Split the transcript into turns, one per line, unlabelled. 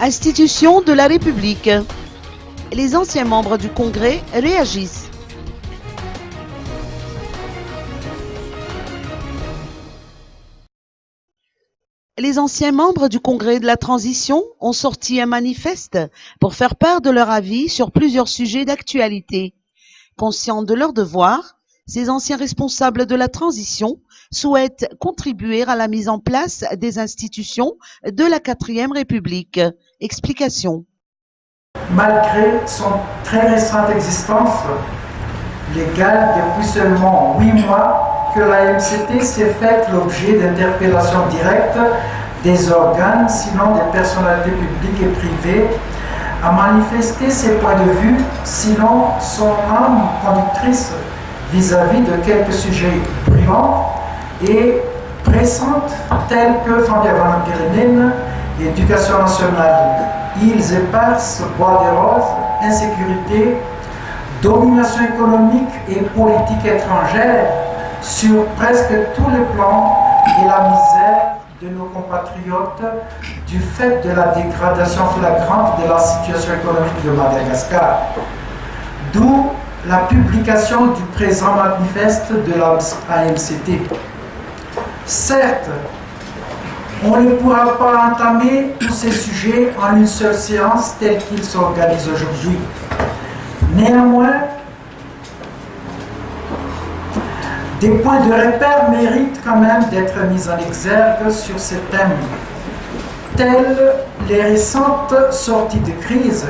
Institutions de la République. Les anciens membres du Congrès réagissent. Les anciens membres du Congrès de la Transition ont sorti un manifeste pour faire part de leur avis sur plusieurs sujets d'actualité. Conscients de leur devoir, ces anciens responsables de la transition souhaitent contribuer à la mise en place des institutions de la 4e République. Explication.
Malgré son très récente existence légale depuis seulement 8 mois, que la MCT s'est faite l'objet d'interpellations directes des organes, sinon des personnalités publiques et privées, a manifesté ses points de vue, sinon son âme conductrice vis-à-vis de quelques sujets brûlants et pressants tels que Fondiavana-Pyrénées, éducation nationale, îles éparses, bois des roses, insécurité, domination économique et politique étrangère sur presque tous les plans et la misère de nos compatriotes du fait de la dégradation flagrante de la situation économique de Madagascar. D'où la publication du présent manifeste de la AMCT. Certes, on ne pourra pas entamer tous ces sujets en une seule séance telle qu'il s'organise aujourd'hui. Néanmoins, des points de repère méritent quand même d'être mis en exergue sur ces thèmes, tels les récentes sorties de crise